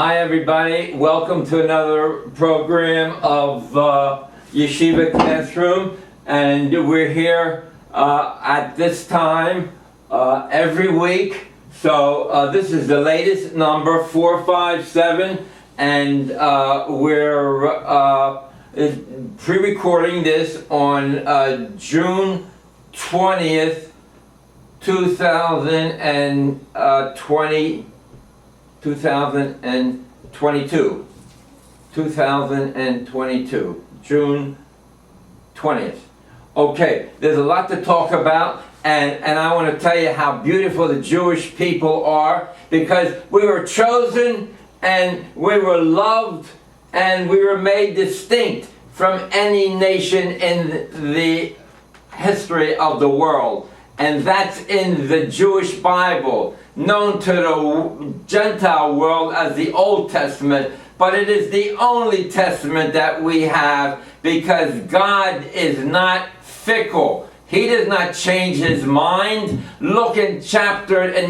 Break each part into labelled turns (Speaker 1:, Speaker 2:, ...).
Speaker 1: Hi everybody, welcome to another program of Yeshiva Classroom, and we're here at this time every week. So this is the latest number, 457, and we're pre-recording this on June 20th, 2022. 2022, June 20th. Okay, there's a lot to talk about, and I want to tell you how beautiful the Jewish people are, because we were chosen and we were loved and we were made distinct from any nation in the history of the world. And that's in the Jewish Bible, known to the Gentile world as the Old Testament, but it is the only testament that we have, because God is not fickle. He does not change his mind. Look in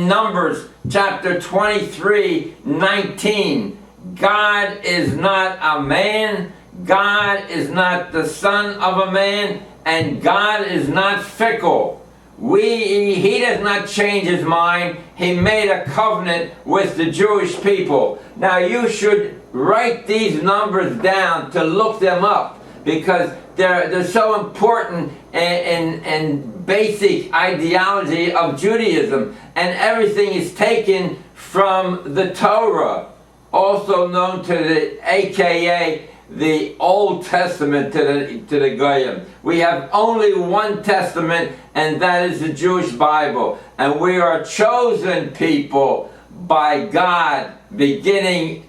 Speaker 1: Numbers chapter 23:19. God is not a man. God is not the son of a man, and God is not fickle. He does not change his mind. He made a covenant with the Jewish people. Now you should write these numbers down to look them up, because they're so important in basic ideology of Judaism, and everything is taken from the Torah, also known to the AKA the Old Testament to the Goyim. We have only one testament, and that is the Jewish Bible. And we are chosen people by God, beginning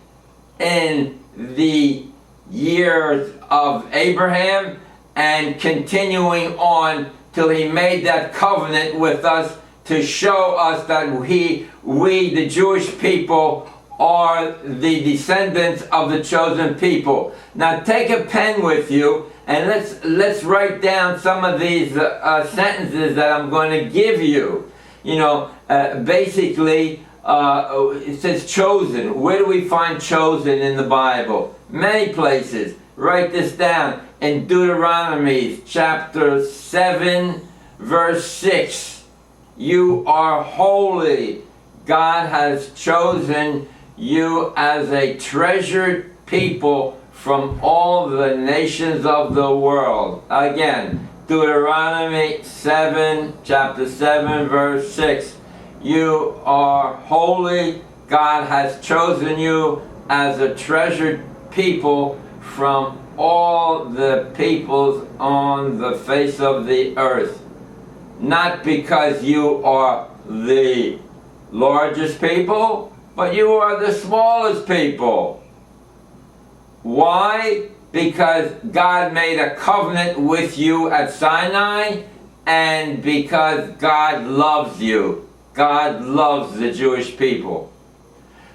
Speaker 1: in the years of Abraham and continuing on till he made that covenant with us to show us that we the Jewish people, are the descendants of the chosen people. Now take a pen with you, and let's write down some of these sentences that I'm going to give you. You know, basically, it says chosen. Where do we find chosen in the Bible? Many places. Write this down in Deuteronomy Chapter 7, verse 6. You are holy. God has chosen you as a treasured people from all the nations of the world. Again, Deuteronomy chapter 7, verse 6. You are holy. God has chosen you as a treasured people from all the peoples on the face of the earth. Not because you are the largest people, but you are the smallest people. Why? Because God made a covenant with you at Sinai, and because God loves you. God loves the Jewish people.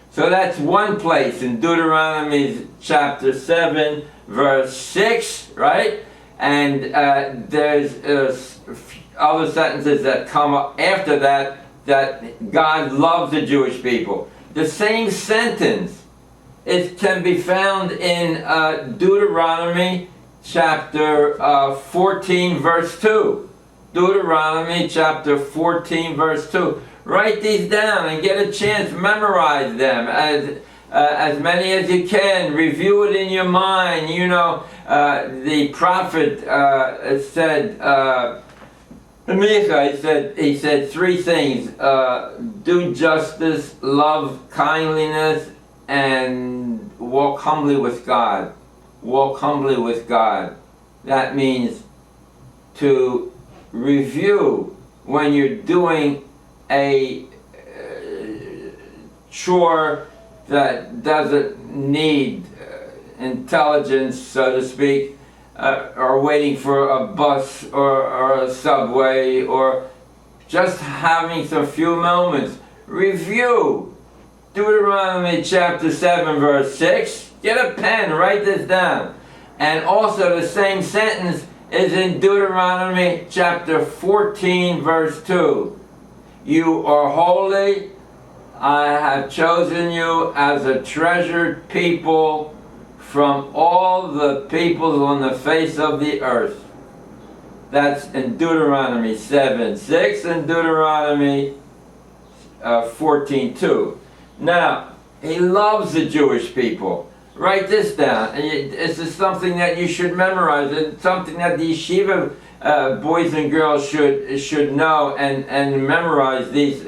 Speaker 1: So that's one place in Deuteronomy chapter 7, verse 6, right? And there's other sentences that come up after that, that God loves the Jewish people. The same sentence, it can be found in Deuteronomy chapter 14, verse 2. Deuteronomy chapter 14, verse 2. Write these down and get a chance, memorize them as many as you can. Review it in your mind. You know, the prophet said, he said three things: do justice, love kindliness, and walk humbly with God. Walk humbly with God. That means to review when you're doing a chore that doesn't need intelligence, so to speak, or waiting for a bus or a subway, or just having some few moments. Review Deuteronomy chapter 7, verse 6. Get a pen, write this down. And also the same sentence is in Deuteronomy chapter 14, verse 2. You are holy. I have chosen you as a treasured people from all the peoples on the face of the earth. That's in Deuteronomy 7:6 and Deuteronomy 14:2. Now, he loves the Jewish people. Write this down. This is something that you should memorize. It's something that the yeshiva boys and girls should know and memorize these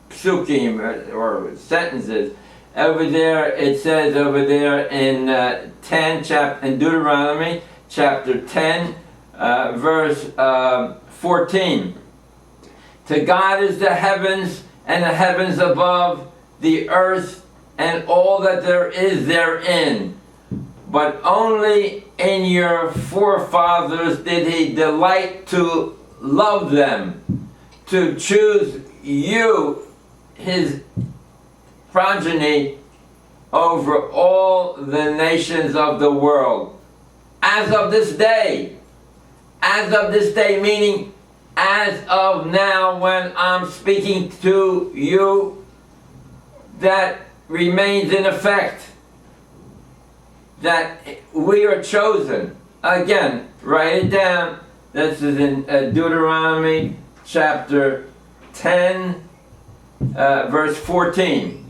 Speaker 1: psukim or sentences. Over there, it says over there in in Deuteronomy chapter 10, verse 14. To God is the heavens and the heavens above, the earth and all that there is therein. But only in your forefathers did he delight to love them, to choose you, his progeny, over all the nations of the world. As of this day, meaning as of now when I'm speaking to you, that remains in effect. That we are chosen. Again, write it down. This is in Deuteronomy chapter 10, verse 14.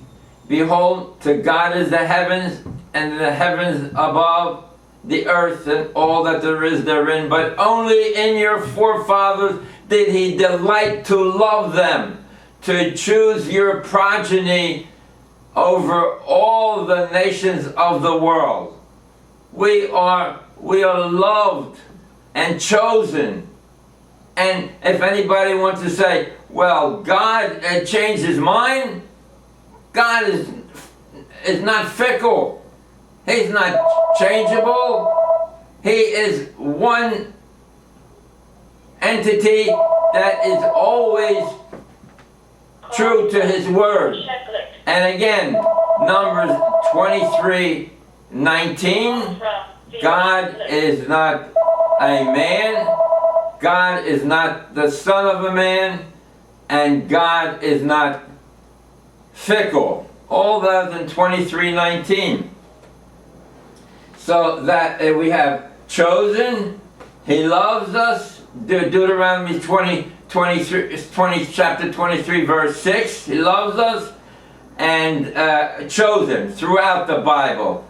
Speaker 1: Behold, to God is the heavens and the heavens above, the earth and all that there is therein. But only in your forefathers did he delight to love them, to choose your progeny over all the nations of the world. We are loved and chosen. And if anybody wants to say, well, God changed his mind, God is not fickle. He's not changeable. He is one entity that is always true to his word. And again, Numbers 23:19, God is not a man, God is not the son of a man, and God is not fickle. All that in 23:19. So that we have chosen, he loves us. Deuteronomy 20, chapter 23, verse 6, he loves us. And chosen throughout the Bible.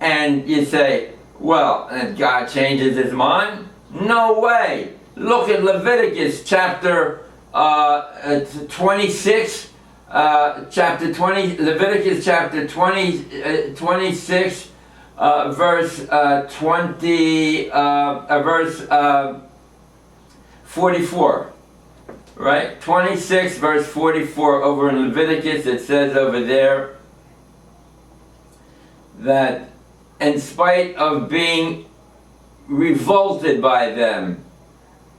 Speaker 1: And you say, well, and God changes his mind? No way. Look at Leviticus chapter 26, Leviticus chapter 26, verse 44. Right? 26 verse 44 over in Leviticus, it says over there that in spite of being revolted by them,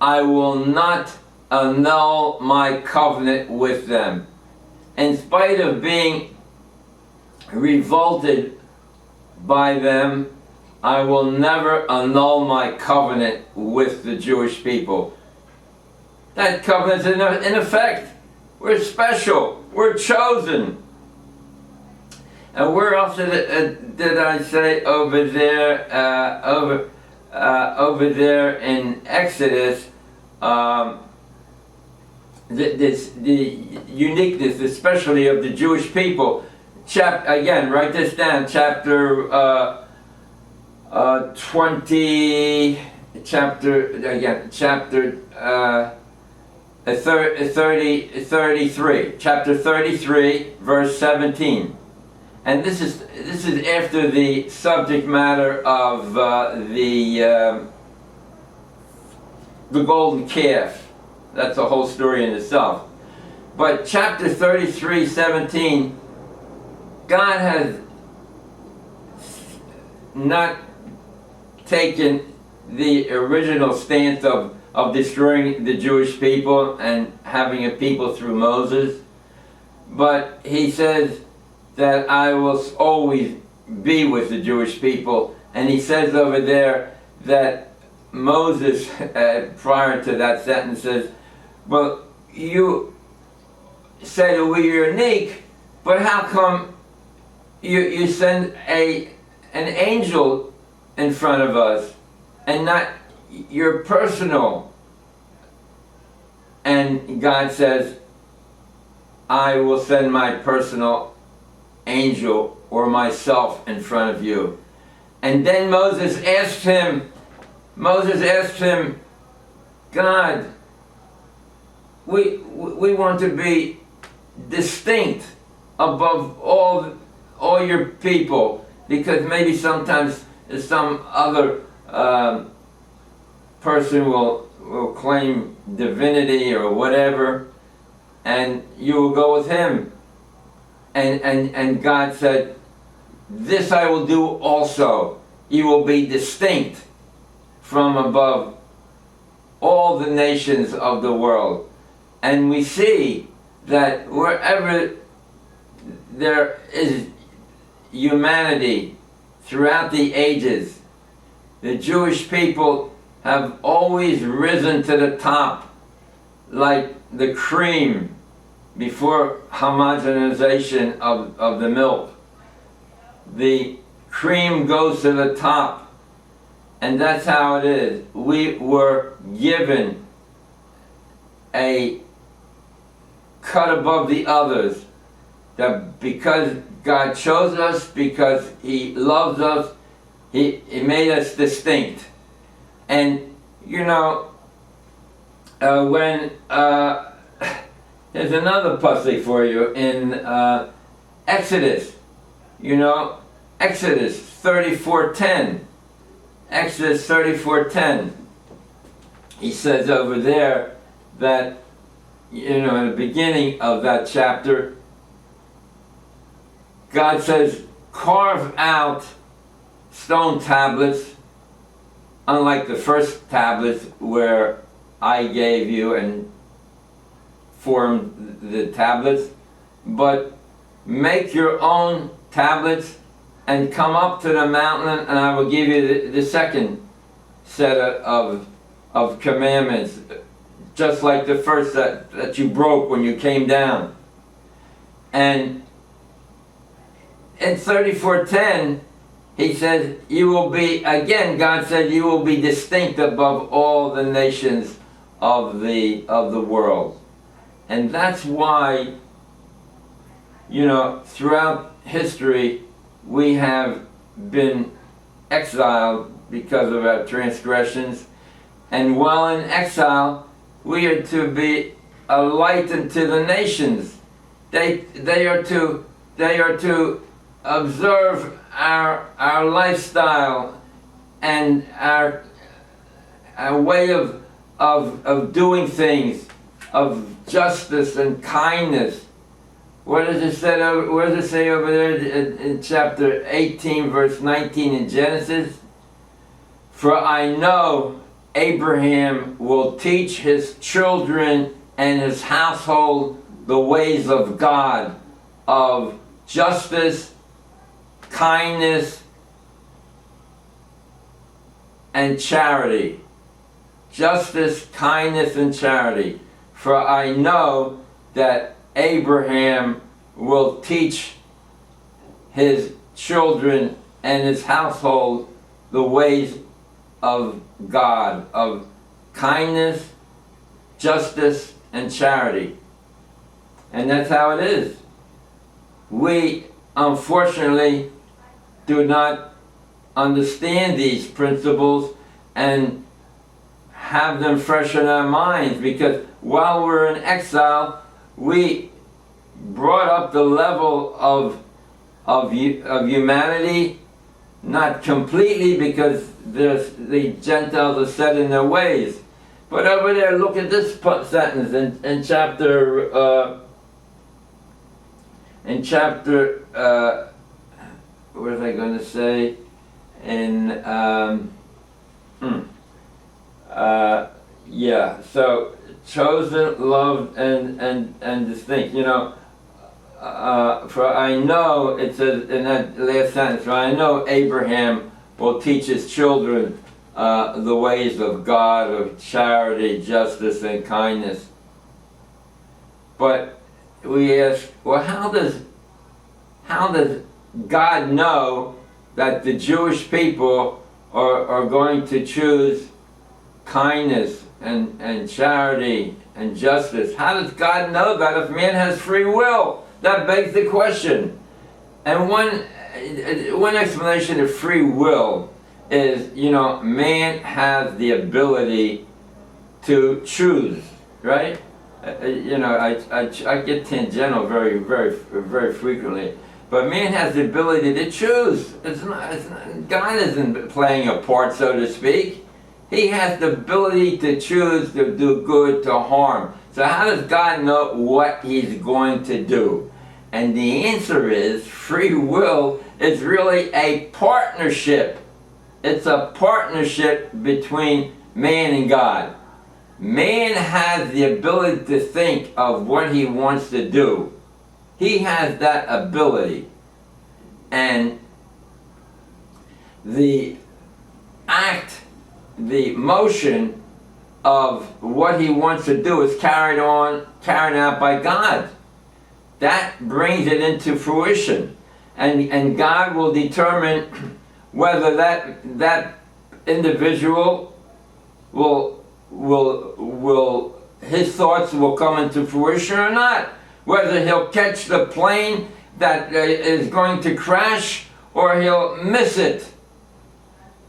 Speaker 1: I will not annul my covenant with them. In spite of being revolted by them, I will never annul my covenant with the Jewish people. That covenant's in effect. We're special. We're chosen. And where else did I say over there? Over there in Exodus, the uniqueness, especially of the Jewish people. Again, write this down. Chapter 20. Chapter 33, chapter 33, verse 17. And this is after the subject matter of the golden calf. That's a whole story in itself. But chapter 33, 17, God has not taken the original stance of destroying the Jewish people and having a people through Moses. But he says that I will always be with the Jewish people. And he says over there that Moses, prior to that sentence, says, well, you say that we're unique, but how come you send an angel in front of us and not your personal? And God says, I will send my personal angel or myself in front of you. And then Moses asked him, God, we want to be distinct above all your people, because maybe sometimes some other person will claim divinity or whatever, and you will go with him. And God said, this I will do also. You will be distinct from above all the nations of the world. And we see that wherever there is humanity throughout the ages, the Jewish people have always risen to the top like the cream before homogenization of the milk. The cream goes to the top, and that's how it is. We were given a cut above the others, that because God chose us, because He loves us, He made us distinct. And you know, when there's another pasuk for you in Exodus. You know, Exodus 34:10. Exodus 34:10. He says over there that, you know, in the beginning of that chapter, God says, carve out stone tablets, unlike the first tablets where I gave you and formed the tablets, but make your own tablets and come up to the mountain, and I will give you the second set of commandments, just like the first that you broke when you came down. And in 34:10, he says, you will be, again, God said, you will be distinct above all the nations of the world. And that's why, you know, throughout history, we have been exiled because of our transgressions. And while in exile, we are to be a light unto the nations. They are to observe our lifestyle and our way of doing things, of justice and kindness. What does it say? Where does it say over there in chapter 18, verse 19 in Genesis? For I know Abraham will teach his children and his household the ways of God, of justice, kindness, and charity. Justice, kindness, and charity. For I know that Abraham will teach his children and his household the ways of God, of kindness, justice, and charity. And that's how it is. We, unfortunately, do not understand these principles and have them fresh in our minds, because while we're in exile, we brought up the level of humanity, not completely, because the Gentiles are set in their ways. But over there, look at this sentence in chapter, what was I going to say? Yeah, so chosen, loved, and distinct. You know, for I know, it says in that last sentence, for I know Abraham will teach his children the ways of God, of charity, justice, and kindness. But we ask, well, how does how does God know that the Jewish people are going to choose kindness and charity and justice? How does God know that if man has free will? That begs the question. And one explanation of free will is, man has the ability to choose, right? I get tangential very, very, very frequently. But man has the ability to choose. God isn't playing a part, so to speak. He has the ability to choose to do good, to harm. So how does God know what he's going to do? And the answer is, free will is really a partnership. It's a partnership between man and God. Man has the ability to think of what he wants to do. He has that ability. And the act, the motion of what he wants to do is carried out by God. That brings it into fruition. And God will determine whether that individual his thoughts will come into fruition or not. Whether he'll catch the plane that is going to crash or he'll miss it.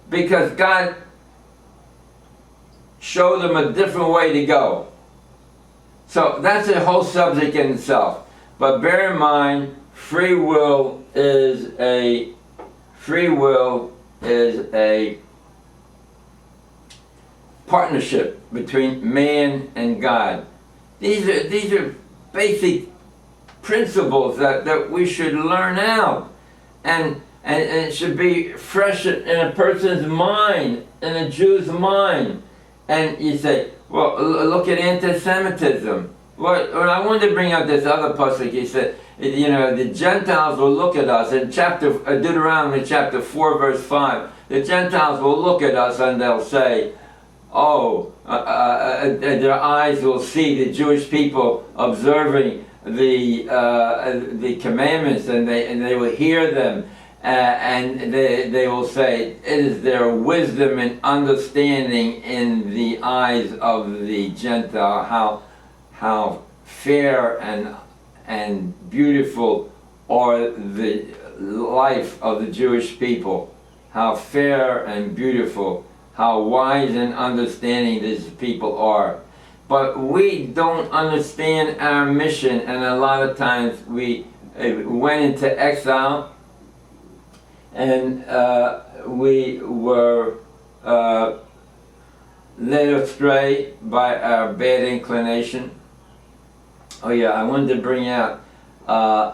Speaker 1: Because God showed him a different way to go. So that's a whole subject in itself. But bear in mind, free will is a partnership between man and God. These are basic principles that we should learn out, and it should be fresh in a person's mind, in a Jew's mind. And you say, well, look at anti-Semitism. Well, I wanted to bring up this other pasuk. He said, the Gentiles will look at us in Deuteronomy Chapter 4, verse 5. The Gentiles will look at us and they'll say, their eyes will see the Jewish people observing the commandments, and they will hear them, and they will say, it is their wisdom and understanding in the eyes of the Gentile, how fair and beautiful are the life of the Jewish people, how fair and beautiful, how wise and understanding these people are. But we don't understand our mission, and a lot of times we went into exile, and we were led astray by our bad inclination. Oh yeah, I wanted to bring out now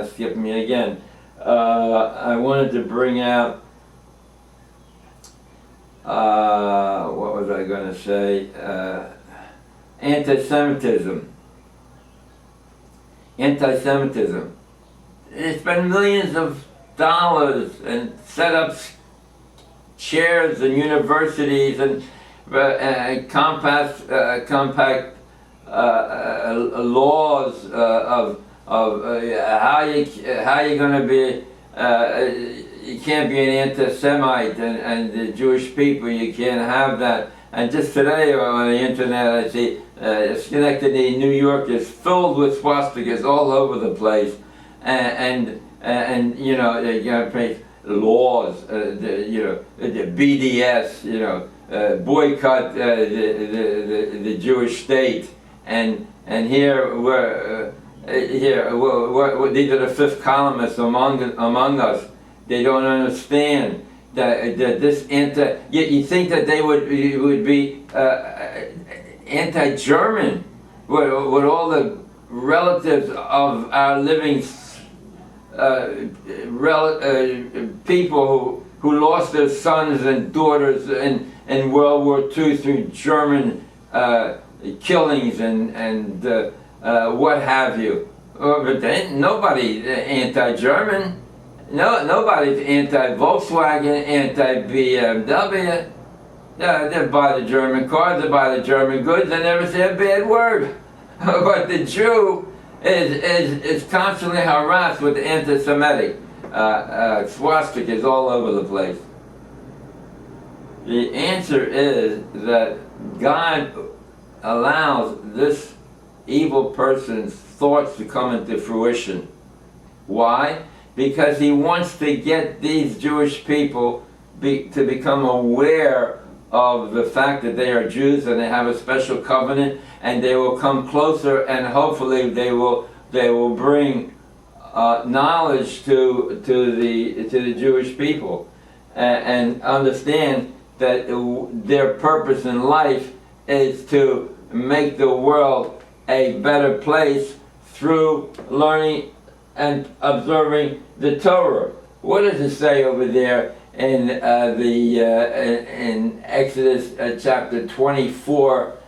Speaker 1: skip me again. I wanted to bring out, what was I going to say? Anti-Semitism. Anti-Semitism. They spend millions of dollars and set up chairs in universities and compact laws of how you're going to be. You can't be an anti-Semite and the Jewish people. You can't have that. And just today on the internet, I see Schenectady, New York is filled with swastikas all over the place, and you know, they're going to pass laws, the BDS, boycott the Jewish state, and here we're these are the fifth columnists among us. They don't understand that this you think that they would be anti-German with all the relatives of our living people who lost their sons and daughters in World War II through German killings and what have you. But then nobody anti-German. No, nobody's anti-Volkswagen, anti-BMW. They buy the German cars, they buy the German goods, they never say a bad word. But the Jew is constantly harassed with anti-Semitic swastikas all over the place? The answer is that God allows this evil person's thoughts to come into fruition. Why? Because he wants to get these Jewish people to become aware of the fact that they are Jews and they have a special covenant, and they will come closer, and hopefully they will bring knowledge to the Jewish people, and understand that their purpose in life is to make the world a better place through learning and observing the Torah. What does it say over there in in Exodus chapter 24,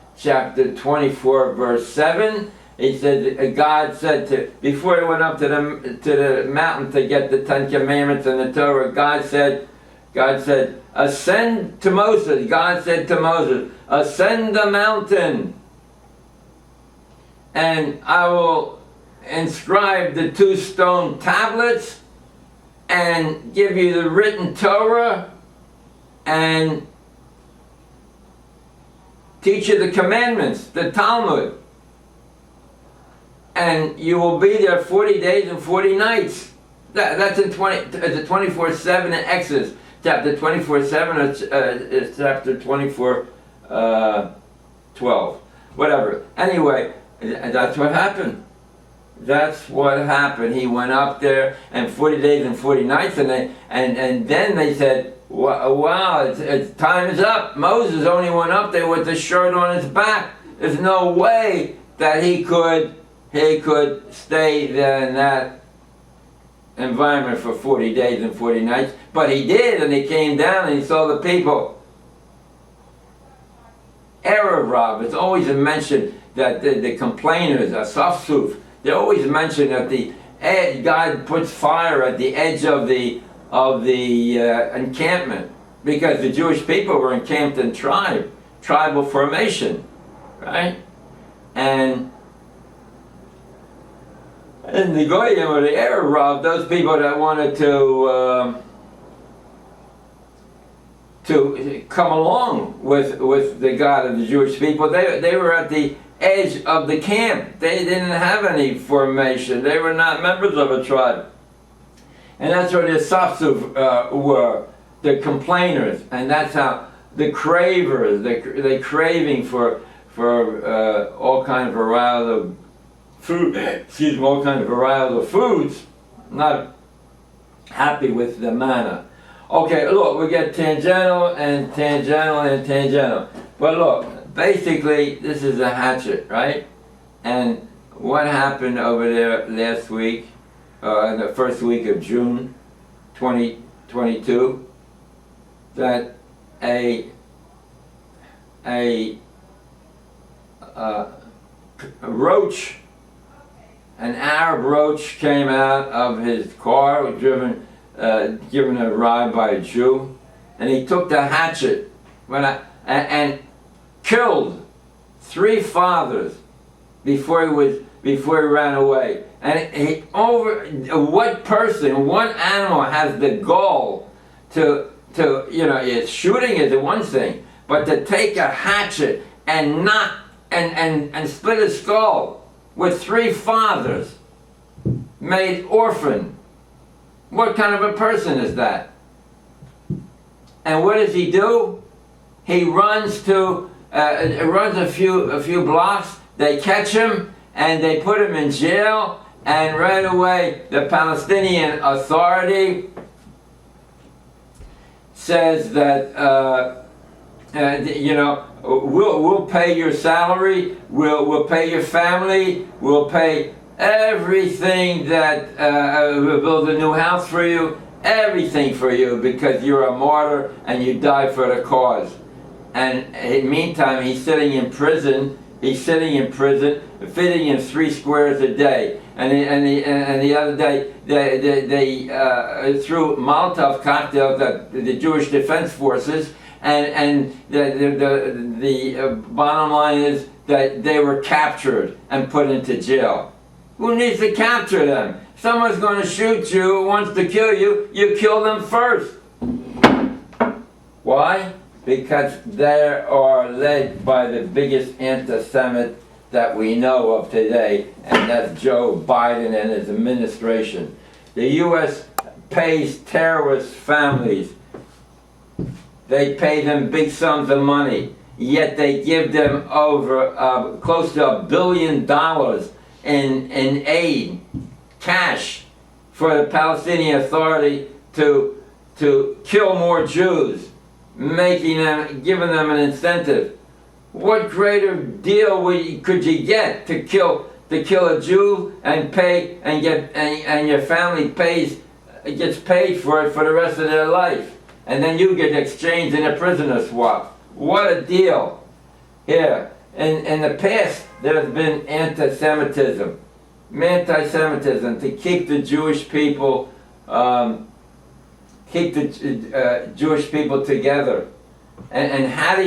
Speaker 1: verse 7? He said, God said before he went up to the mountain to get the Ten Commandments and the Torah, God said, ascend to Moses. God said to Moses, ascend the mountain, and I will inscribe the 2 stone tablets and give you the written Torah and teach you the commandments, the Talmud. And you will be there 40 days and 40 nights. That's in 24/7 in Exodus. Chapter 24:7 is chapter 24:12. Whatever. Anyway, that's what happened. That's what happened. He went up there, and 40 days and 40 nights, and then they said, wow, time is up. Moses only went up there with the shirt on his back. There's no way that he could stay there in that environment for 40 days and 40 nights. But he did, and he came down and he saw the people. Erev Rav, it's always a mention that the complainers, Asafsuf, they always mention that God puts fire at the edge of the encampment, because the Jewish people were encamped in tribal formation, right? And the Goyim or the Erev Rav, those people that wanted to come along with the God of the Jewish people, they were at the edge of the camp. They didn't have any formation. They were not members of a tribe. And that's what the Asafsuf were, the complainers. And that's how the cravers, they craving for all kind of varieties of food, all kind of varieties of foods, not happy with the manna. Okay, look, we get tangential and tangential and tangential. But look, basically, this is a hatchet, right? And what happened over there last week, in the first week of June 2022, that a roach, an Arab roach, came out of his car, given a ride by a Jew, and he took the hatchet and killed 3 fathers before he ran away. And what animal has the gall to shooting is one thing, but to take a hatchet and knock and split his skull with 3 fathers, made orphan. What kind of a person is that? And what does he do? He runs a few blocks. They catch him and they put him in jail. And right away, the Palestinian Authority says that we'll pay your salary, we'll pay your family, we'll pay everything that we'll build a new house for you, everything for you, because you're a martyr and you died for the cause. And in the meantime, he's sitting in prison, feeding him 3 squares a day. And the other day, they threw Molotov cocktails at the Jewish Defense Forces, and the bottom line is that they were captured and put into jail. Who needs to capture them? Someone's going to shoot you, wants to kill you, you kill them first. Why? Because they are led by the biggest anti-Semite that we know of today, and that's Joe Biden and his administration. The U.S. pays terrorist families. They pay them big sums of money, yet they give them over close to $1 billion in aid, cash, for the Palestinian Authority to kill more Jews, giving them an incentive. What greater deal could you get to kill a Jew and pay and your family gets paid for it for the rest of their life, and then you get exchanged in a prisoner swap? What a deal! Here, in the past, there's been anti-Semitism to keep the Jewish people Jewish people together. And how do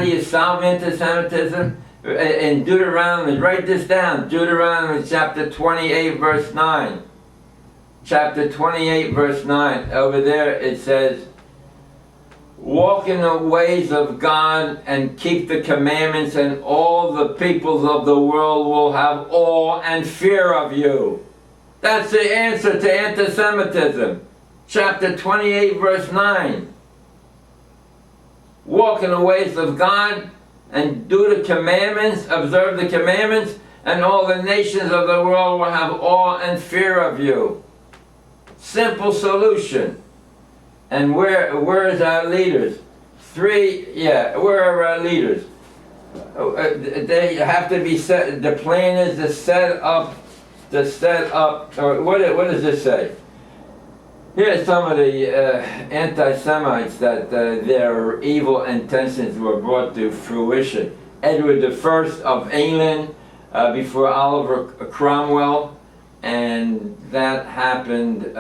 Speaker 1: you solve anti-Semitism? In Deuteronomy, write this down. Deuteronomy chapter 28, verse 9. Chapter 28, verse 9. Over there it says, walk in the ways of God and keep the commandments, and all the peoples of the world will have awe and fear of you. That's the answer to anti-Semitism. Chapter 28, verse 9. Walk in the ways of God and do the commandments, observe the commandments, and all the nations of the world will have awe and fear of you. Simple solution. And where's our leaders? Where are our leaders? They have to be set. The plan is to set up, or what does this say? Here's some of the anti-Semites that their evil intentions were brought to fruition. Edward I of England before Oliver Cromwell, and that happened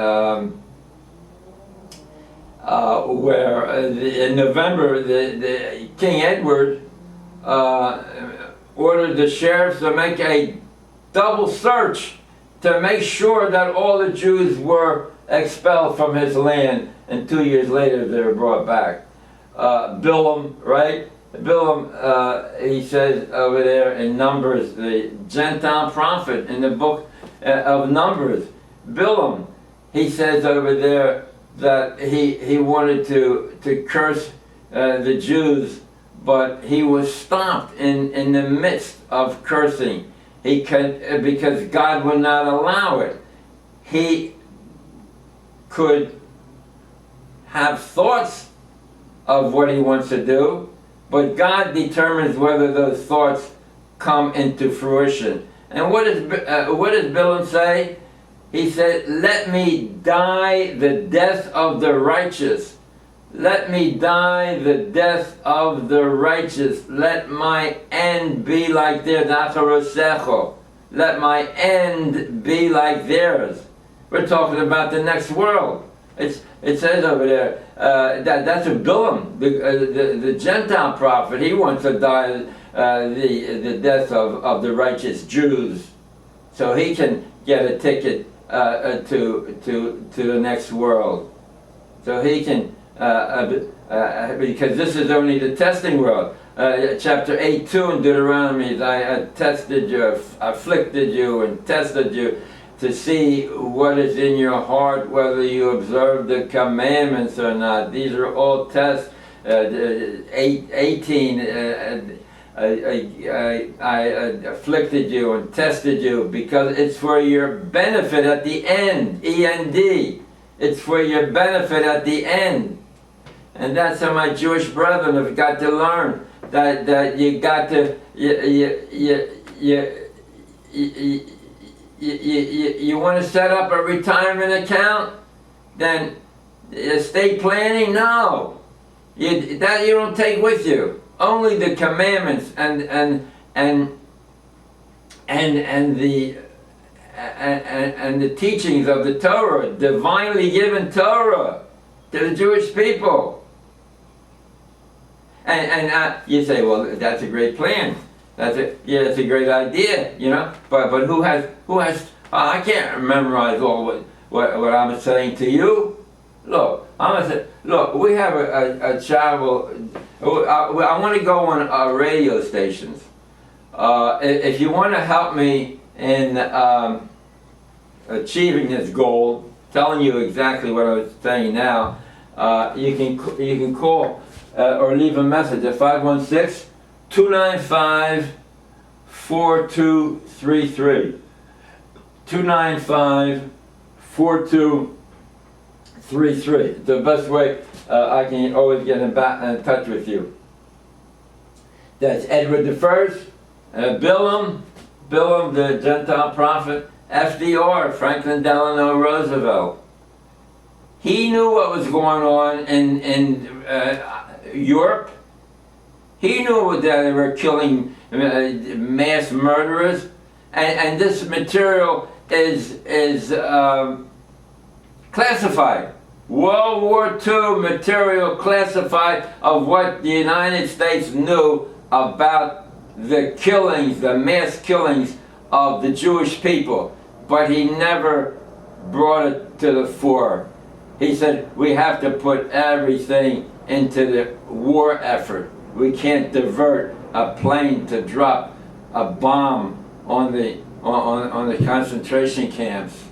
Speaker 1: where in November the King Edward ordered the sheriffs to make a double search to make sure that all the Jews were expelled from his land, and 2 years later they were brought back. Bilam, right? Bilam, he says over there in Numbers, the Gentile prophet in the book of Numbers, Bilam, he says over there that he wanted to curse the Jews, but he was stopped in the midst of cursing. Because God would not allow it. He could have thoughts of what he wants to do, but God determines whether those thoughts come into fruition. And what does Bilam say? He said, let me die the death of the righteous. Let me die the death of the righteous. Let my end be like theirs. Let my end be like theirs. We're talking about the next world. It says over there, that's a Bilam, the Gentile prophet. He wants to die the death of the righteous Jews, so he can get a ticket to the next world. So he can, because this is only the testing world. Chapter 8:2 in Deuteronomy, I tested you, afflicted you, and tested you to see what is in your heart, whether you observe the commandments or not. These are all tests. 18, I afflicted you and tested you because it's for your benefit at the end. E-N-D. It's for your benefit at the end. And that's how my Jewish brethren have got to learn. That you got to, you want to set up a retirement account? Then estate planning? No. That you don't take with you. Only the commandments and the teachings of the Torah, divinely given Torah to the Jewish people. And you say, well, that's a great plan. It's a great idea, you know. But who has I can't memorize all what I'm saying to you. Look, I'm gonna say, look, we have a travel. I want to go on radio stations. If you want to help me in achieving this goal, telling you exactly what I was saying now, you can call or leave a message at 516-295-4233. 295-4233. The best way I can always get in touch with you. That's Edward the First, Bilam, the Gentile prophet, FDR, Franklin Delano Roosevelt. He knew what was going on in Europe. He knew that they were killing mass murderers, and this material is classified. World War II material classified of what the United States knew about the killings, the mass killings of the Jewish people. But he never brought it to the fore. He said, we have to put everything into the war effort. We can't divert a plane to drop a bomb on the concentration camps,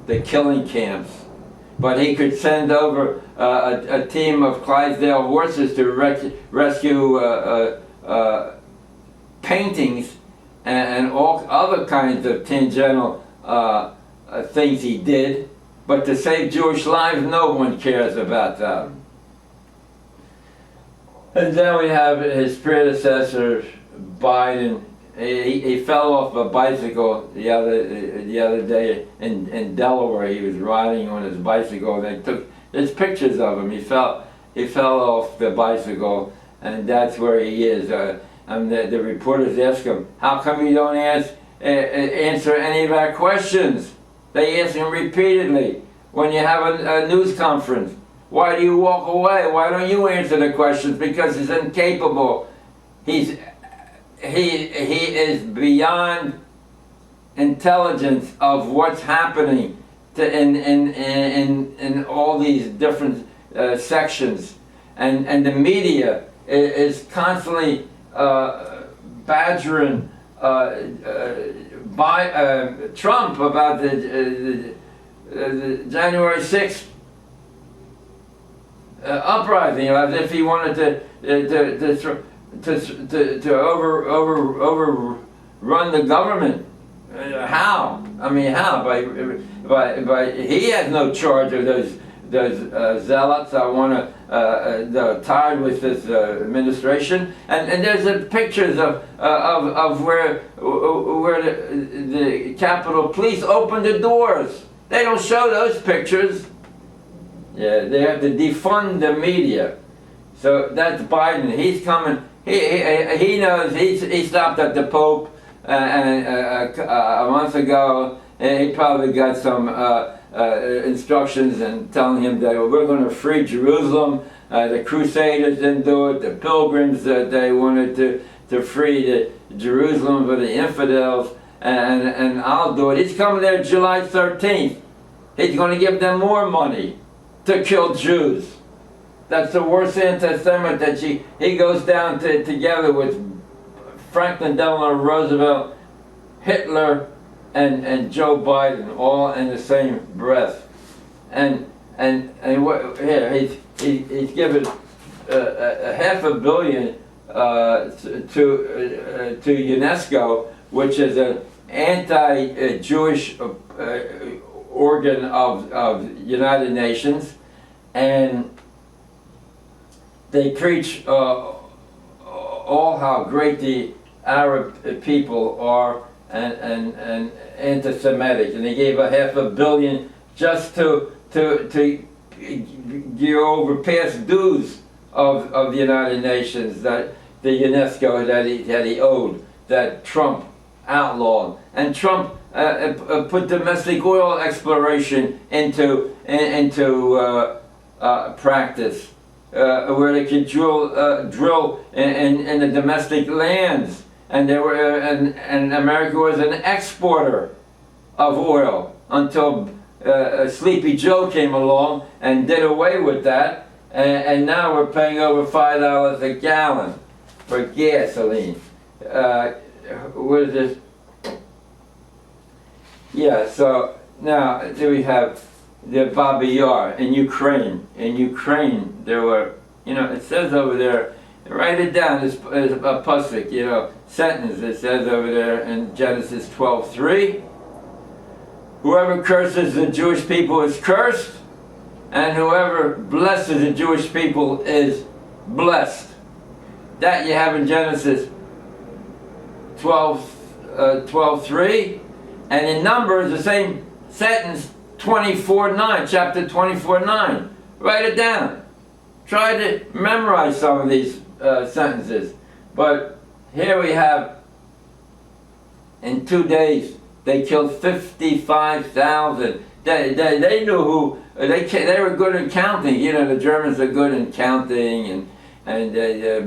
Speaker 1: the killing camps. But he could send over a team of Clydesdale horses to rescue paintings and all other kinds of tangential things he did. But to save Jewish lives, no one cares about them. And then we have his predecessor, Biden. He fell off a bicycle the other day in Delaware. He was riding on his bicycle. There's pictures of him. He fell off the bicycle, and that's where he is. And the reporters ask him, "How come you don't answer any of our questions?" They ask him repeatedly when you have a news conference. Why do you walk away? Why don't you answer the questions? Because he's incapable. He is beyond intelligence of what's happening in all these different sections, and the media is constantly badgering Trump about the January 6th uprising, as if he wanted to overrun the government. How? I mean, how? By he has no charge of those zealots that want to tied with this administration, and there's pictures of where the Capitol Police opened the doors. They don't show those pictures. Yeah, they have to defund the media. So that's Biden. He's coming. He knows. He stopped at the Pope a month ago. And he probably got some instructions and telling him that we're going to free Jerusalem. The Crusaders didn't do it. The Pilgrims they wanted to free Jerusalem for the infidels, and I'll do it. He's coming there July 13th. He's going to give them more money to kill Jews. That's the worst anti-Semite that he goes down together with Franklin Delano Roosevelt, Hitler, and Joe Biden, all in the same breath. And here he's given $500 million to UNESCO, which is an anti-Jewish organ of United Nations, and they preach all how great the Arab people are and anti-Semitic, and they gave $500 million just to go over past dues of the United Nations that the UNESCO that he owed, that Trump outlawed, and Trump put domestic oil exploration into practice, where they could drill in the domestic lands. and and America was an exporter of oil until Sleepy Joe came along and did away with that, and now we're paying over $5 a gallon for gasoline. What is this? Yeah, so now we have the Baba Yar in Ukraine. In Ukraine, there were, it says over there, write it down, it's a pasuk, sentence. It says over there in Genesis 12:3, whoever curses the Jewish people is cursed, and whoever blesses the Jewish people is blessed. That you have in Genesis 12:3, and in Numbers, the same sentence, 24:9, chapter 24:9. Write it down. Try to memorize some of these sentences. But here we have, in 2 days, they killed 55,000. They knew who, they were good in counting. The Germans are good in counting, and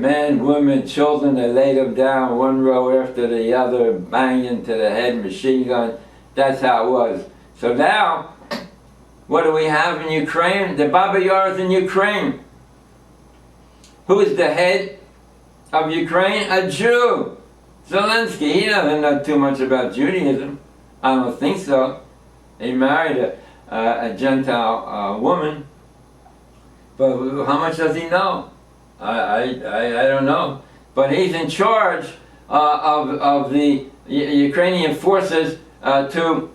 Speaker 1: men, women, children, they laid them down one row after the other, banged into the head, machine gun. That's how it was. So now, what do we have in Ukraine? The Baba Yar is in Ukraine. Who is the head of Ukraine? A Jew. Zelensky. He doesn't know too much about Judaism. I don't think so. He married a Gentile woman. But how much does he know? I don't know. But he's in charge of the Ukrainian forces to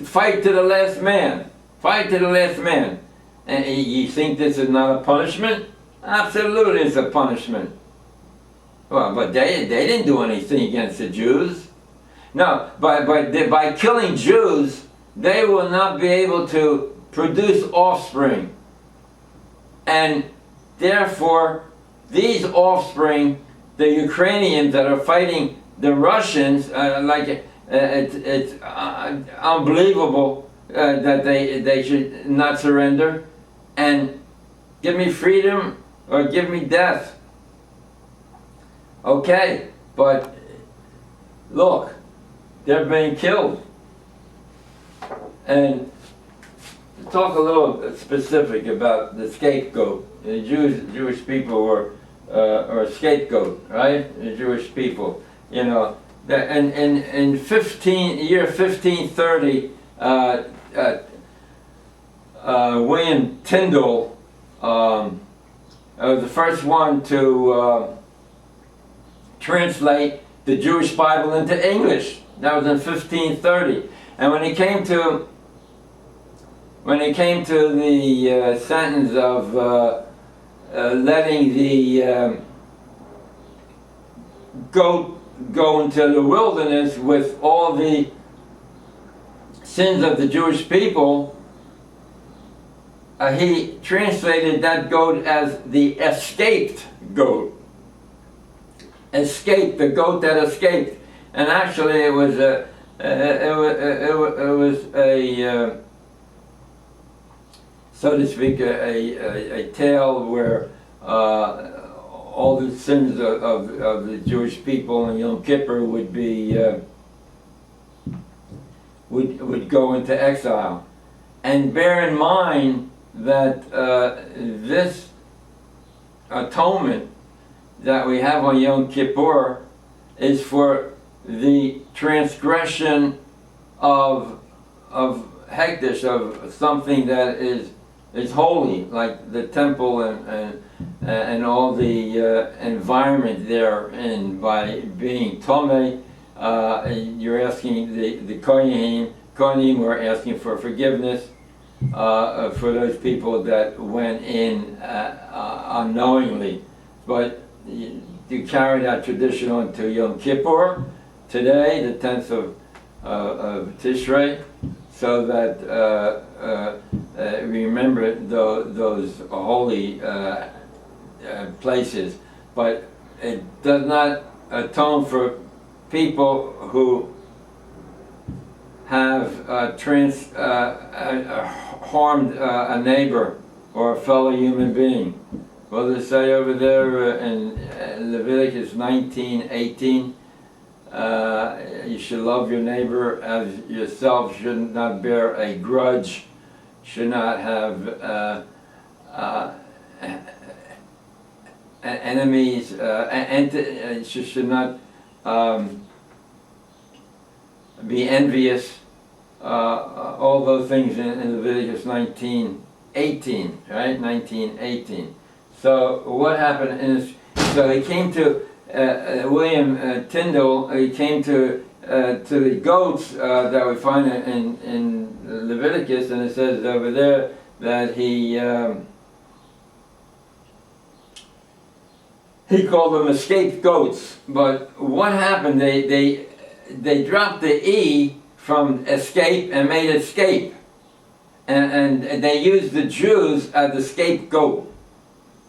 Speaker 1: fight to the last man. Fight to the last man. And you think this is not a punishment? Absolutely it's a punishment. Well, but they didn't do anything against the Jews. No, by killing Jews, they will not be able to produce offspring. And therefore, these offspring, the Ukrainians that are fighting the Russians, it's unbelievable that they should not surrender and give me freedom or give me death. Okay, but look, they're being killed. And to talk a little specific about the scapegoat. The Jewish people were a scapegoat, right? The Jewish people, that in year 1530, William Tyndale was the first one to translate the Jewish Bible into English. That was in 1530. And when he came to the sentence of letting the goat go into the wilderness with all the sins of the Jewish people, he translated that goat as the escaped goat. Escaped, the goat that escaped. And actually it was a so to speak, a tale where all the sins of the Jewish people in Yom Kippur would be would go into exile. And bear in mind that this atonement that we have on Yom Kippur is for the transgression of hekdesh, of something that is holy, like the temple and all the environment therein. By being tomei, you're asking the kohanim were asking for forgiveness for those people that went in unknowingly. But you carry that tradition on to Yom Kippur today, the 10th of Tishrei, so that remember those holy places. But it does not atone for people who have harmed a neighbor or a fellow human being. What does it say over there in Leviticus 19:18? You should love your neighbor as yourself, should not bear a grudge, should not have enemies, should not be envious, all those things in Leviticus 19:18, right? 19:18. So what happened is, so he came to William Tyndall. He came to the goats that we find in Leviticus, and it says over there that he called them escaped goats. But what happened? They dropped the E from escape and made it scape, and they used the Jews as the scapegoat.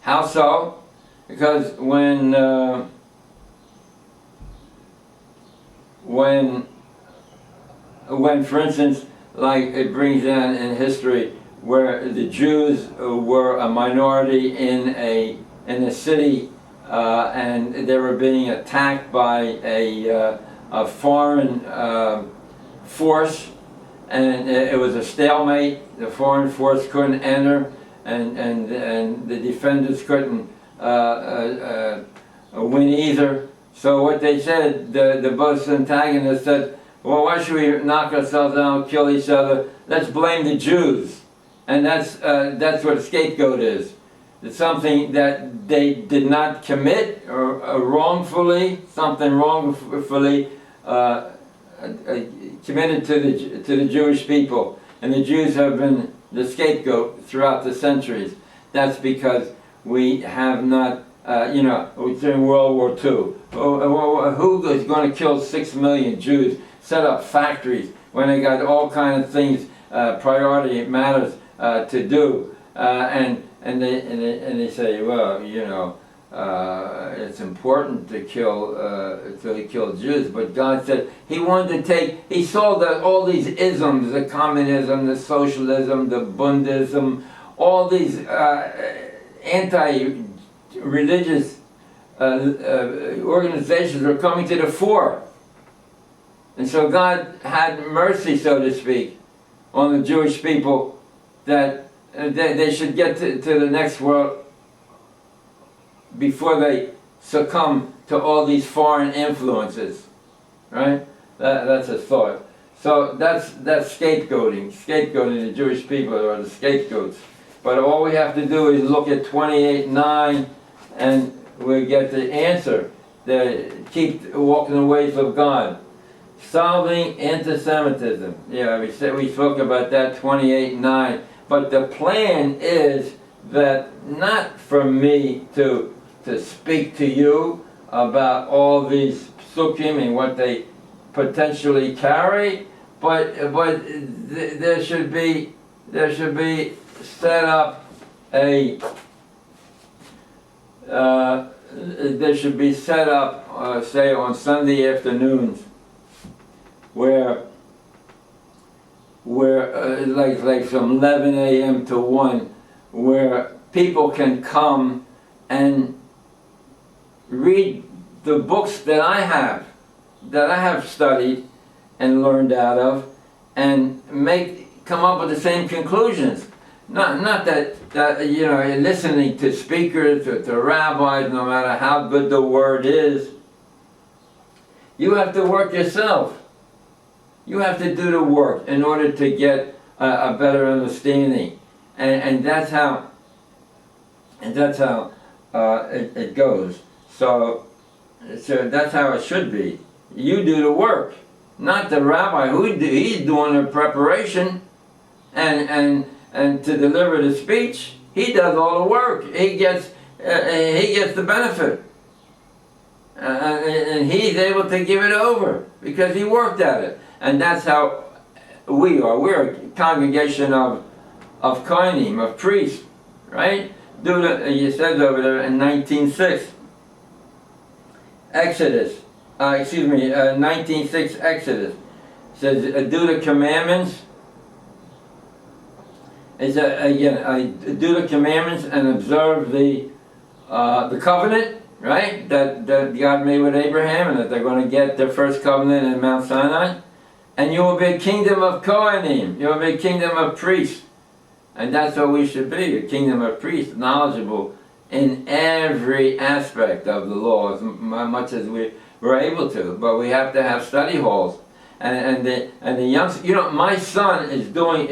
Speaker 1: How so? Because when for instance, like it brings in history where the Jews were a minority in a city, and they were being attacked by a foreign force, and it was a stalemate. The foreign force couldn't enter, and the defenders couldn't win either. So what they said, the both antagonists said, well, why should we knock ourselves down, kill each other? Let's blame the Jews. And that's what a scapegoat is. It's something that they did not commit or wrongfully, something wrongfully committed to the Jewish people. And the Jews have been the scapegoat throughout the centuries. That's because we have not, during World War II, who is going to kill 6 million Jews, set up factories when they got all kinds of things, priority matters to do, and they say, well, it's important to kill Jews, but God said He wanted to He saw that all these isms, the communism, the socialism, the Bundism, all these anti-religious organizations are coming to the fore. And so God had mercy, so to speak, on the Jewish people, that they should get to the next world before they succumb to all these foreign influences, right? That's a thought. So that's scapegoating the Jewish people are the scapegoats. But all we have to do is look at 28:9, and we get the answer. Keep walking the ways of God. Solving anti-Semitism. Yeah, we spoke about that, 28:9. But the plan is that not for me to speak to you about all these psukim and what they potentially carry, but there should be set up say on Sunday afternoons where like from 11 a.m. to 1, where people can come and read the books that I have studied and learned out of, and come up with the same conclusions. Not that you're listening to speakers or to rabbis, no matter how good the word is. You have to work yourself. You have to do the work in order to get a better understanding, and that's how it goes. So that's how it should be. You do the work, not the rabbi. He's doing the preparation, and to deliver the speech, he does all the work. He gets the benefit, and he's able to give it over because he worked at it. And that's how we are. We're a congregation of kohanim, of priests, right? You said over there in 19:6, Exodus. 19:6 Exodus says, do the commandments. It says again, do the commandments and observe the the covenant, right, that God made with Abraham, and that they're going to get their first covenant in Mount Sinai. And you will be a kingdom of Kohanim. You will be a kingdom of priests. And that's what we should be, a kingdom of priests, knowledgeable in every aspect of the law, as much as we're able to. But we have to have study halls. And the youngsters, you know, my son is doing,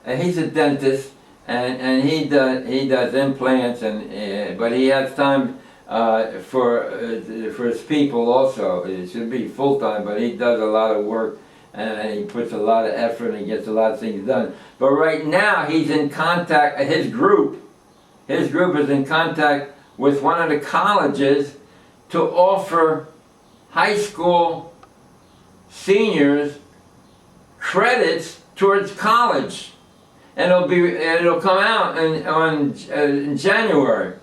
Speaker 1: he's a dentist, and he does implants, but he has time for his people also. It should be full time, but he does a lot of work, and he puts a lot of effort, and he gets a lot of things done. But right now he's in contact. His group is in contact with one of the colleges to offer high school seniors credits towards college, and it'll come out in January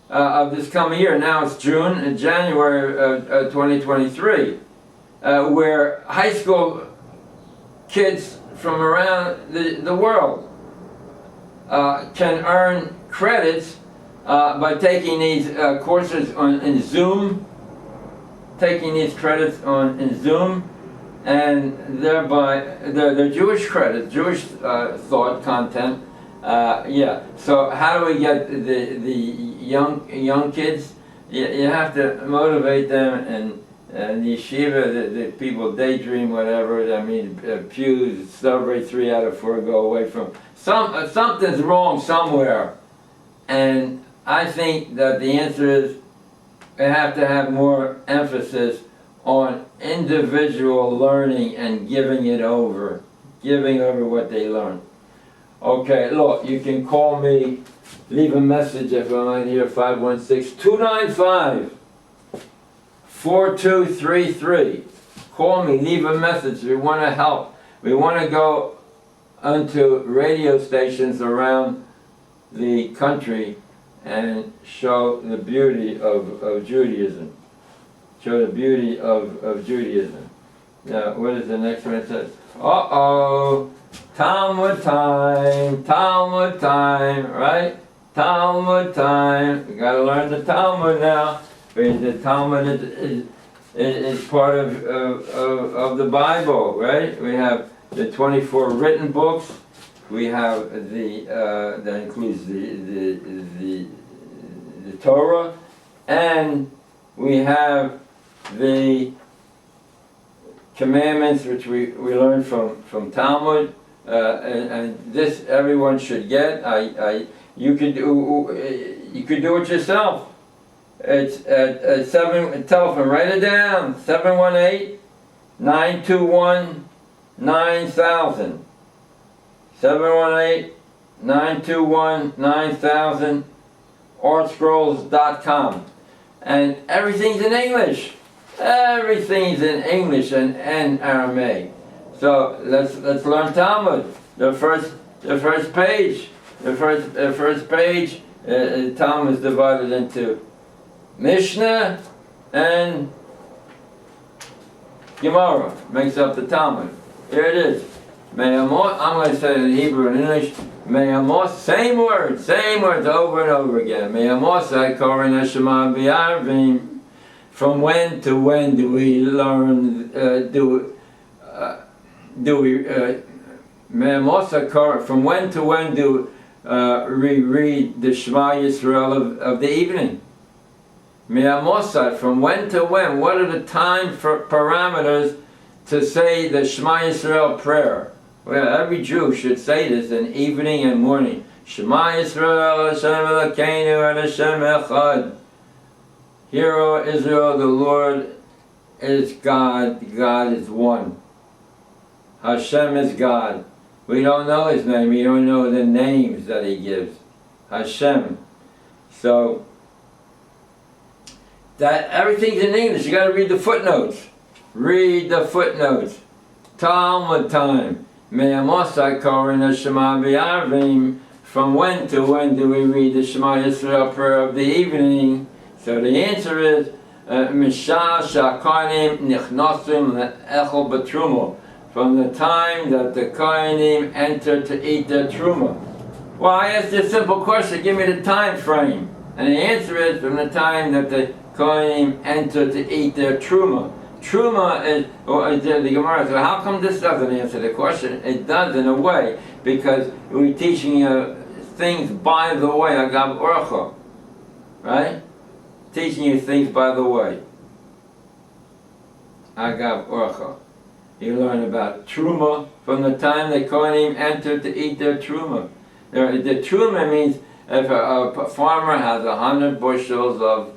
Speaker 1: of this coming year. Now it's June and January of 2023, where high school kids from around the world can earn credits by taking these courses in Zoom, taking these credits in Zoom, and thereby they're Jewish credits, Jewish thought content. Yeah. So how do we get the young kids? You have to motivate them, and yeshiva, the people daydream, whatever. I mean, pews celebrate 3 out of 4 go away from something's wrong somewhere, and I think that the answer is we have to have more emphasis on individual learning and giving over what they learn. Okay, look, you can call me, leave a message if I'm not here, 516-295-4233. Call me, leave a message. We want to help. We want to go onto radio stations around the country and show the beauty of Judaism. Show the beauty of Judaism. Now, what is the next one? It says, uh-oh, Talmud time, right? Talmud time. We got to learn the Talmud now. The Talmud is part of the Bible, right? We have the 24 written books. We have that includes the Torah, and we have the commandments which we learn from Talmud, and this everyone should get. You could do it yourself. It's at 7 telephone. Write it down. 718-921-9000. 718-921-9000. artscrolls.com, and everything's in English. Everything's in English and Aramaic. So let's learn Talmud. The first page. Talmud is divided into Mishnah and Gemara. Makes up the Talmud. Here it is. I'm going to say it in Hebrew and English. Same words over and over again. From when to when do we learn? From when to when do we read the Shema Yisrael of the evening? From when to when? What are the time parameters to say the Shema Yisrael prayer? Well, every Jew should say this in evening and morning. Shema Yisrael, Hashem Elokeinu, Hashem Echad. Hear, O Israel, the Lord is God. God is one. Hashem is God. We don't know His name. We don't know the names that He gives. Hashem. So that everything's in English. You got to read the footnotes. Read the footnotes. Talmud time. From when to when do we read the Shema Yisrael prayer of the evening? So the answer is from the time that the Kohanim enter to eat their truma. Well, I asked you a simple question. Give me the time frame. And the answer is from the time that the Kohanim enter to eat their truma. Truma is, or the Gemara says, how come this doesn't answer the question? It does in a way, because we're teaching you things by the way, agav orcha, right? Teaching you things by the way. Agav orcha. You learn about truma from the time the Kohanim enter to eat their truma. The truma means if a farmer has 100 bushels of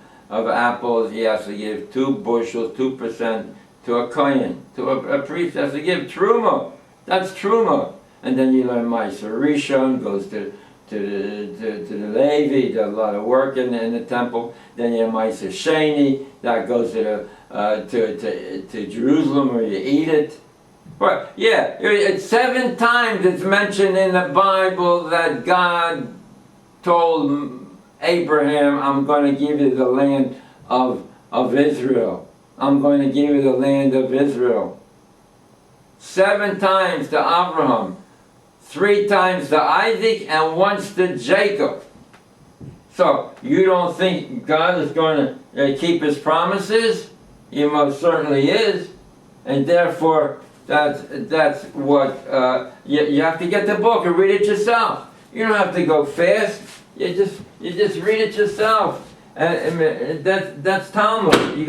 Speaker 1: apples, he has to give 2 bushels, 2% to a kohen. To a priest has to give truma. That's truma. And then you learn Ma'aser Rishon, goes to the Levi, does a lot of work in the temple. Then you have Ma'aser Sheni, that goes to Jerusalem where you eat it. But yeah, it's 7 times it's mentioned in the Bible that God told Abraham, I'm going to give you the land of Israel. I'm going to give you the land of Israel. 7 times to Abraham, 3 times to Isaac, and once to Jacob. So, you don't think God is going to keep his promises? He most certainly is. And therefore, that's what, you have to get the book and read it yourself. You don't have to go fast. You just read it yourself. And that's Talmud. You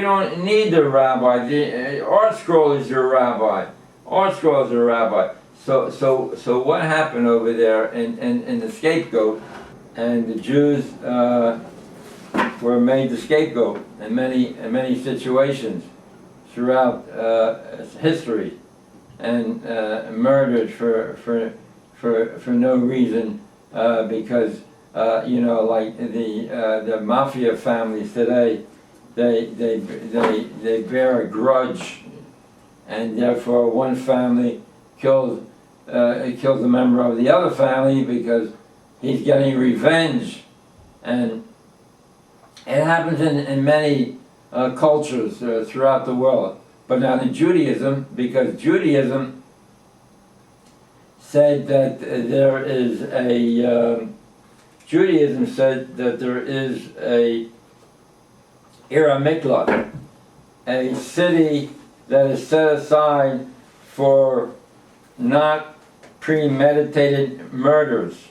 Speaker 1: don't need the rabbi. The Art Scroll is your rabbi. Art Scroll is your rabbi. So what happened over there in the scapegoat? And the Jews were made the scapegoat in many situations throughout history, and murdered for no reason, because like the mafia families today, they bear a grudge, and therefore one family kills a member of the other family because he's getting revenge. And it happens in many cultures throughout the world, but not in Judaism, because Judaism said that there is a Ira Miklat, a city that is set aside for not premeditated murders.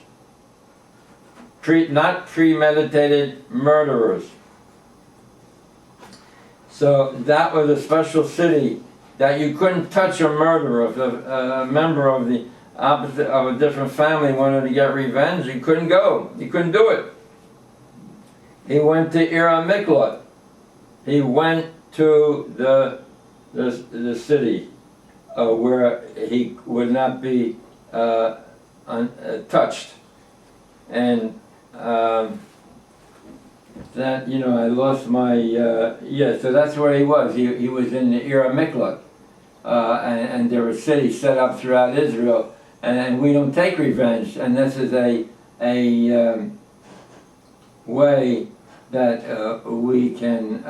Speaker 1: Not premeditated murderers. So that was a special city that you couldn't touch a murderer. If a member of the opposite of a different family wanted to get revenge, he couldn't go. He couldn't do it. He went to Ira Miklat. He went to the city where he would not be touched. And that, I lost my, so that's where he was. He was in the Ira Miklat. And there were cities set up throughout Israel. And we don't take revenge. And this is a way that we can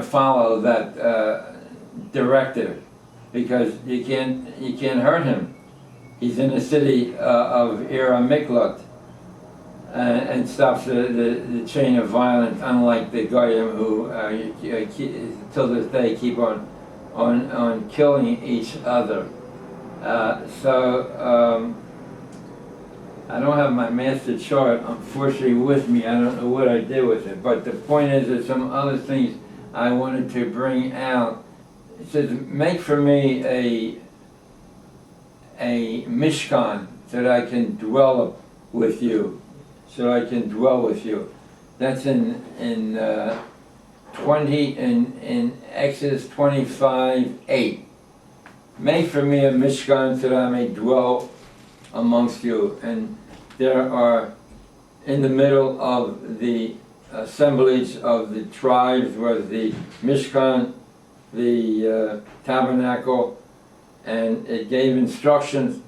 Speaker 1: follow that directive, because you can't hurt him. He's in the city of Ira Miklat, and stops the chain of violence, unlike the Goyim who till this day keep on killing each other. I don't have my master chart, unfortunately, with me. I don't know what I did with it. But the point is that some other things I wanted to bring out. It says, make for me a mishkan so that I can dwell with you. So I can dwell with you. That's in Exodus 25:8. Make for me a mishkan so that I may dwell amongst you. And there are, in the middle of the assemblage of the tribes, was the mishkan, the tabernacle, and it gave instructions,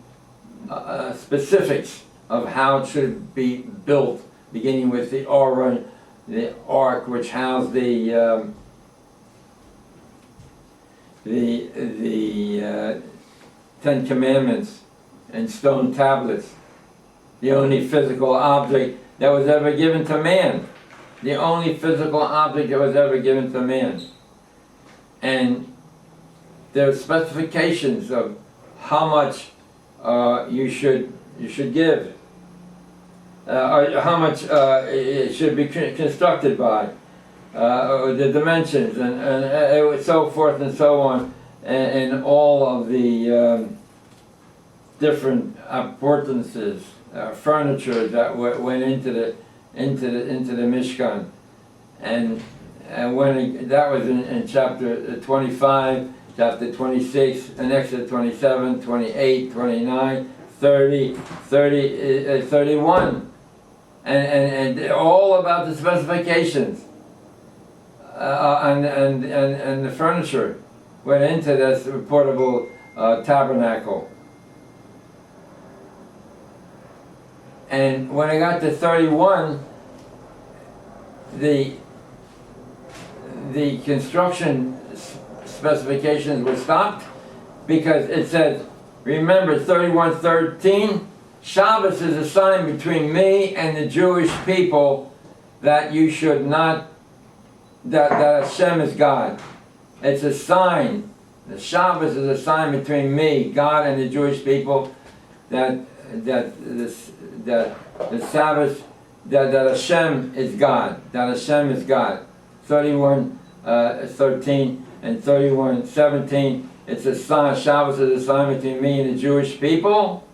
Speaker 1: specifics of how it should be built, beginning with the Aron, the ark, which housed the 10 Commandments and stone tablets, the only physical object that was ever given to man. The only physical object that was ever given to man. And there are specifications of how much you should give, or how much it should be constructed by, the dimensions, and so forth and so on, and all of the different appurtenances, furniture that went into the Mishkan, and when that was in chapter 25, chapter 26, and Exodus 27, 28, 29, 30, 31, and all about the specifications, and the furniture went into this portable tabernacle. And when I got to 31, the construction specifications were stopped, because it said, remember 31:13, Shabbos is a sign between me and the Jewish people that you should not, that Hashem is God. It's a sign. The Shabbos is a sign between me, God, and the Jewish people, that the Sabbath, that Hashem is God. That Hashem is God. 31:13 and 31:17. It's a sign. Shabbos is a sign between me and the Jewish people,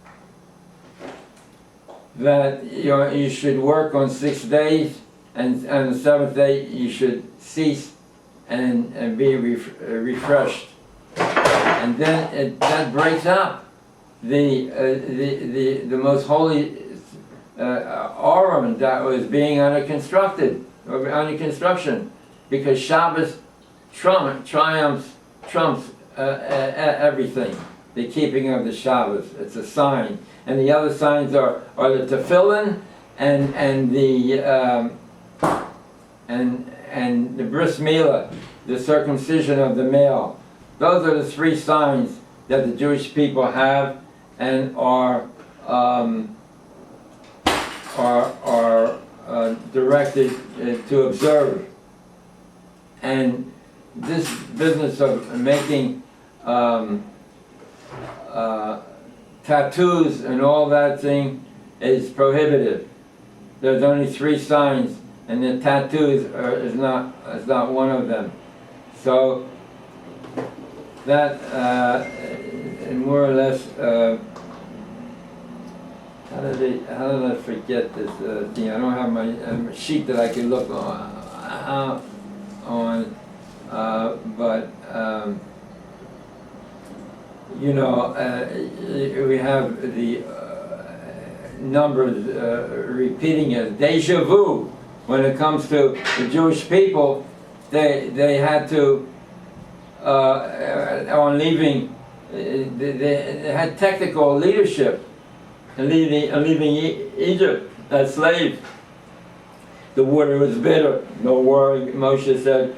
Speaker 1: that you should work on 6 days, and on the seventh day you should cease and be refreshed. And then that breaks up the most holy Aron that was being under construction, because Shabbos trumps everything. The keeping of the Shabbos, it's a sign, and the other signs are the tefillin and the bris milah, the circumcision of the male. Those are the three signs that the Jewish people have and are directed to observe. And this business of making tattoos and all that thing is prohibited. There's only three signs, and the tattoos is not one of them. So that more or less, how did I forget this thing? I don't have my sheet that I can look on, but we have the numbers repeating it. Deja vu. When it comes to the Jewish people, they had to, on leaving, they had technical leadership in leaving Egypt as slaves. The water was bitter. No worry, Moshe said,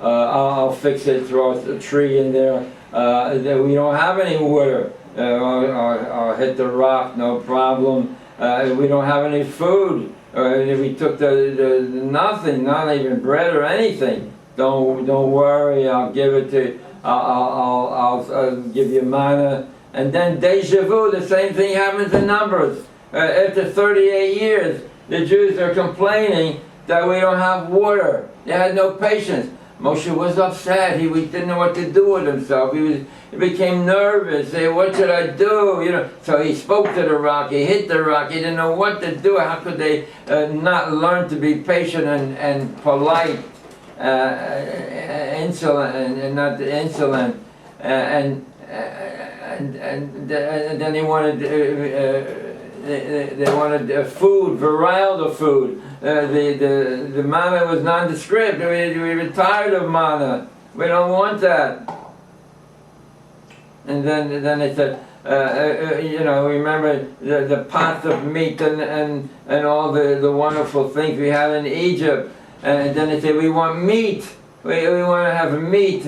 Speaker 1: I'll fix it, throw a tree in there. We don't have any water. I'll hit the rock, no problem. We don't have any food. We took the nothing, not even bread or anything. Don't worry, I'll give it to. I'll give you manna. And then deja vu, the same thing happens in Numbers. After 38 years, the Jews are complaining that we don't have water. They had no patience. Moshe was upset. He didn't know what to do with himself. He became nervous. Say, what should I do? So he spoke to the rock. He hit the rock. He didn't know what to do. How could they not learn to be patient and polite, insolent and not insolent? And then they wanted food, varietal food. The manna was nondescript. We were tired of manna. We don't want that. And then they said, remember the pots of meat and all the wonderful things we had in Egypt. And then they said, we want meat. We want to have meat.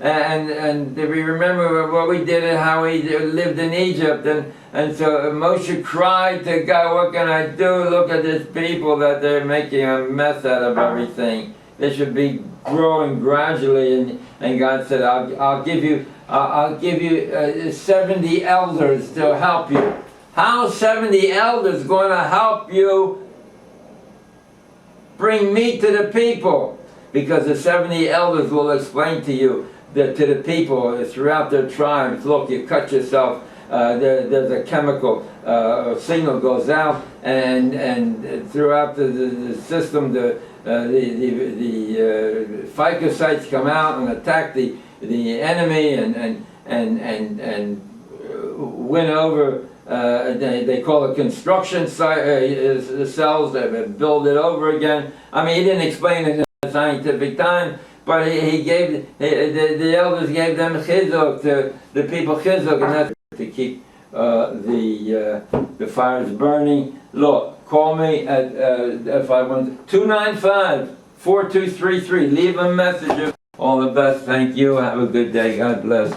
Speaker 1: and we remember what we did and how we lived in Egypt, and so Moshe cried to God, what can I do? Look at these people that they're making a mess out of everything. They should be growing gradually, and God said, I'll give you 70 elders to help you. How 70 elders going to help you bring meat to the people? Because the 70 elders will explain to you that to the people throughout their tribes, look, you cut yourself, there's a chemical signal goes out, and throughout the system, the phagocytes come out and attack the enemy and win over. They call it construction cells. They build it over again. I mean, he didn't explain it in a scientific time, but he gave the elders gave them chizuk, to the people chizuk, and that's to keep the fires burning. Look, call me at 295-4233. Leave a message. All the best. Thank you. Have a good day. God bless.